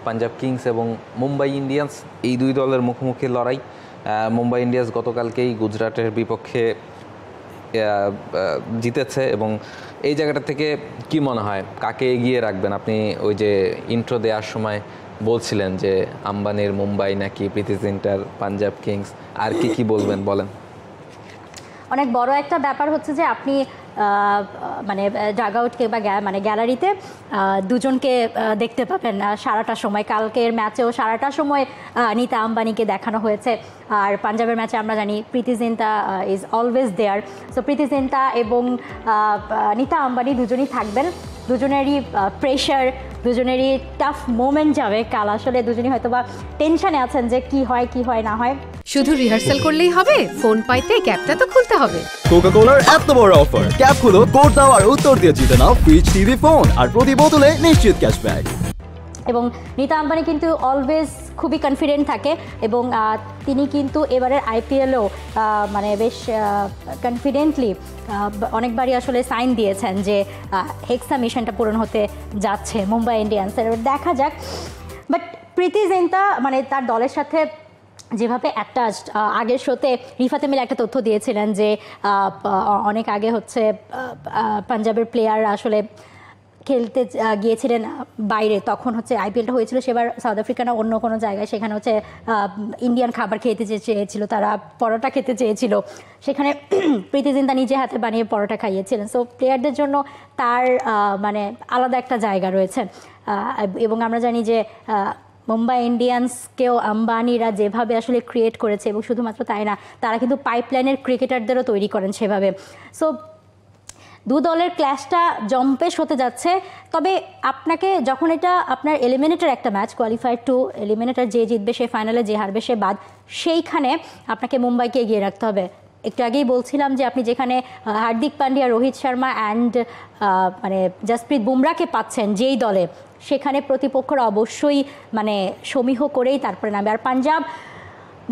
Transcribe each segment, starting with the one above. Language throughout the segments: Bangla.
পাঞ্জাব কিংস এবং মুম্বাই ইন্ডিয়ান্স, এই দুই দলের মুখোমুখি লড়াই। মুম্বাই ইন্ডিয়ান্স গতকালকেই গুজরাটের বিপক্ষে জিতেছে এবং এই জায়গাটা থেকে কি মনে হয় কাকে এগিয়ে রাখবেন আপনি? ওই যে ইন্ট্রো দেওয়ার সময় বলছিলেন যে আম্বানির মুম্বাই নাকি প্রীতি জিন্টার পাঞ্জাব কিংস, আর কি বলবেন বলেন। অনেক বড় একটা ব্যাপার হচ্ছে যে আপনি মানে ডাগ আউটকে বা মানে গ্যালারিতে দুজনকে দেখতে পাবেন সারাটা সময়। কালকের ম্যাচেও সারাটা সময় নীতা আম্বানিকে দেখানো হয়েছে, আর পাঞ্জাবের ম্যাচে আমরা জানি Preity Zinta is always there. So Preity Zinta এবং নীতা আম্বানি দুজনই থাকবেন, দুজনেরই প্রেশার, দুজনেরই টাফ মোমেন্ট যাবে কাল। আসলে দুজনই হয়তো বা টেনশনে আছেন যে কি হয় না হয়। শুধু রিহার্সাল করলেই হবে, ফোন পাইতে ক্যাপটা তো খুলতে হবে। কোকা-কোলার এত বড় অফার, ক্যাপ খুলো, কোড দাও আর উত্তর দিয়ে জিতে নাও ফ্রিজ, টিভি, ফোন আর প্রতি বোতলে নিশ্চিত ক্যাশব্যাক। এবং নীতা আম্বানি কিন্তু অলওয়েজ খুবই কনফিডেন্ট থাকে এবং তিনি কিন্তু এবারের আইপিএলেও মানে বেশ কনফিডেন্টলি অনেকবারই আসলে সাইন দিয়েছেন যে হেক্সা মিশনটা পূরণ হতে যাচ্ছে মুম্বাই ইন্ডিয়ান্সের। দেখা যাক। বাট প্রীতি জিন্টা মানে তার দলের সাথে যেভাবে অ্যাটাচড, আগের শোতে রিফাত এমিল একটা তথ্য দিয়েছিলেন যে অনেক আগে হচ্ছে পাঞ্জাবের প্লেয়ার আসলে খেলতে গিয়েছিলেন বাইরে, তখন হচ্ছে আইপিএলটা হয়েছিল সেবার সাউথ আফ্রিকা না অন্য কোনো জায়গায়, সেখানে হচ্ছে ইন্ডিয়ান খাবার খেতে চেয়েছিল, তারা পরোটা খেতে চেয়েছিল, সেখানে প্রীতি জিন্টা নিজে হাতে বানিয়ে পরোটা খাইয়েছিলেন। সো প্লেয়ারদের জন্য তার মানে আলাদা একটা জায়গা রয়েছে। এবং আমরা জানি যে মুম্বাই ইন্ডিয়ান্সকেও আম্বানিরা যেভাবে আসলে ক্রিয়েট করেছে, এবং শুধুমাত্র তাই না, তারা কিন্তু পাইপলাইনের ক্রিকেটারদেরও তৈরি করেন সেভাবে। সো দু দলের ক্ল্যাশটা জম্পেশ হতে যাচ্ছে। তবে আপনাকে যখন এটা আপনার এলিমিনেটর একটা ম্যাচ, কোয়ালিফায়ার টু এলিমিনেটর, যে জিতবে সে ফাইনালে, যে হারবে সে বাদ, সেইখানে আপনাকে মুম্বাইকে এগিয়ে রাখতে হবে। একটু আগেই বলছিলাম যে আপনি যেখানে হার্দিক পান্ডিয়া, রোহিত শর্মা অ্যান্ড মানে জসপ্রীত বুমরাকে পাচ্ছেন যেই দলে, সেখানে প্রতিপক্ষরা অবশ্যই মানে সমীহ করেই তারপরে নামবে। আর পাঞ্জাব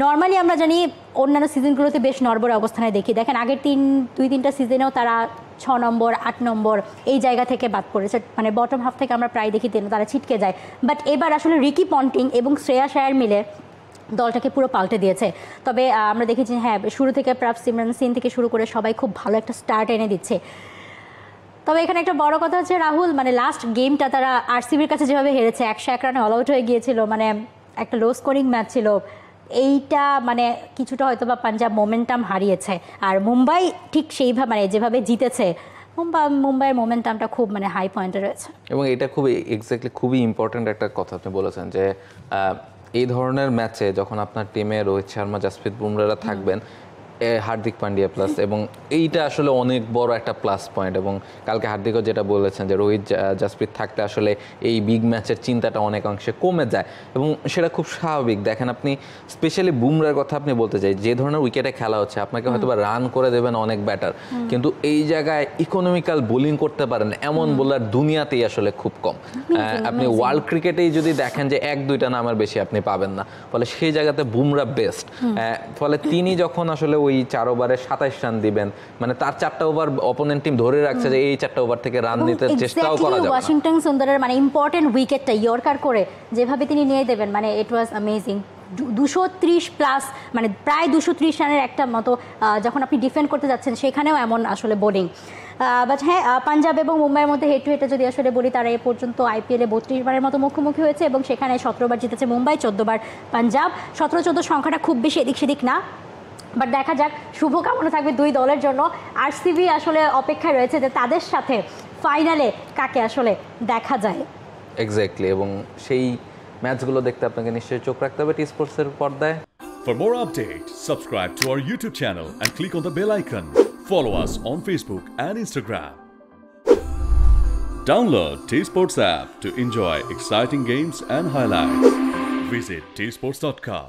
নর্মালি আমরা জানি অন্যান্য সিজনগুলোতে বেশ নড়বড়ে অবস্থানে দেখি, দেখেন আগের 2-3টা সিজনেও তারা 6 নম্বর 8 নম্বর এই জায়গা থেকে বাদ পড়েছে, মানে বটম হাফ থেকে আমরা প্রায় দেখি তারা ছিটকে যায়। বাট এবার আসলে রিকি পন্টিং এবং শ্রেয়াস আয়ার মিলে দলটাকে পুরো পাল্টে দিয়েছে। তবে আমরা দেখেছি হ্যাঁ শুরু থেকে প্রাপ সিমরন সিং থেকে শুরু করে সবাই খুব ভালো একটা স্টার্ট এনে দিচ্ছে। তবে এখানে একটা বড় কথা হচ্ছে রাহুল, মানে লাস্ট গেমটা তারা আরসিবির কাছে যেভাবে হেরেছে, 101 রানে অল আউট হয়ে গিয়েছিল, মানে একটা লো স্কোরিং ম্যাচ ছিল, এইটা মানে কিছুটা হয়তো বা পাঞ্জাব মোমেন্টাম হারিয়েছে। আর মুম্বাই ঠিক সেইভাবে মানে যেভাবে জিতেছে, মুম্বাইয়ের মোমেন্টামটা খুব মানে হাই পয়েন্টে রয়েছে। এবং এটা খুবই ইম্পর্ট্যান্ট একটা কথা আপনি বলেছেন যে এই ধরনের ম্যাচে যখন আপনার টিমে রোহিত শর্মা, জসপ্রীত বুমরারা থাকবেন, হার্দিক পান্ডিয়া প্লাস, এবং এইটা আসলে অনেক বড় একটা প্লাস পয়েন্ট। এবং কালকে হার্দিকও যেটা বলেছেন যে রোহিত জসপ্রীত থাকতে আসলে এই বিগ ম্যাচের চিন্তাটা অনেকাংশে কমে যায়, এবং সেটা খুব স্বাভাবিক। দেখেন আপনি স্পেশালি বুমরার কথা আপনি বলতে চাই, যে ধরনের উইকেটে খেলা হচ্ছে আপনাকে হয়তো বা রান করে দেবেন অনেক ব্যাটার, কিন্তু এই জায়গায় ইকোনমিক্যাল বোলিং করতে পারেন এমন বোলার দুনিয়াতেই আসলে খুব কম। আপনি ওয়ার্ল্ড ক্রিকেটেই যদি দেখেন যে 1-2টা নামের বেশি আপনি পাবেন না, ফলে সেই জায়গাতে বুমরা বেস্ট। ফলে তিনি যখন আসলে ওই 4 ওভারে 27 রান দিবেন, মানে তার 4টা ওভার অপোনেন্ট টিম ধরে রাখছে যে এই 4টা ওভার থেকে রান নিতে চেষ্টাও করা যাবে। ওয়াশিংটন সুন্দরের মানে ইম্পর্টেন্ট উইকেটটা ইয়র্কার করে যেভাবে তিনি নিয়ে দেবেন, মানে ইট ওয়াজ অ্যামেজিং। 230 প্লাস, মানে প্রায় 230 রানের একটা মতো যখন আপনি ডিফেন্ড করতে যাচ্ছেন, সেখানেও এমন আসলে বোলিং। বাট হ্যাঁ, পাঞ্জাব এবং মুম্বাইয়ের মধ্যে হেড টু হেডে যদি আসলে বলি, তারা এ পর্যন্ত আইপিএলে 32 বারের মতো মুখোমুখি হয়েছে এবং সেখানে 17 বার জিতেছে মুম্বাই, 14 বার পাঞ্জাব। 17-14 সংখ্যাটা খুব বেশি এদিক সেদিক না, বাট দেখা যাক, শুভকামনা থাকবে দুই দলের জন্য। আরসিবি আসলে অপেক্ষায় রয়েছে যে তাদের সাথে ফাইনালে কাকে আসলে দেখা যায়। এক্স্যাক্টলি, এবং সেই ম্যাচগুলো দেখতে আপনাকে নিশ্চয়ই চোখ রাখতে হবে টি স্পোর্টসের পর্দায়। For more updates, subscribe to our YouTube channel and click on the bell icon. Follow us on Facebook and Instagram. Download T Sports app to enjoy exciting games and highlights. Visit tsports.com.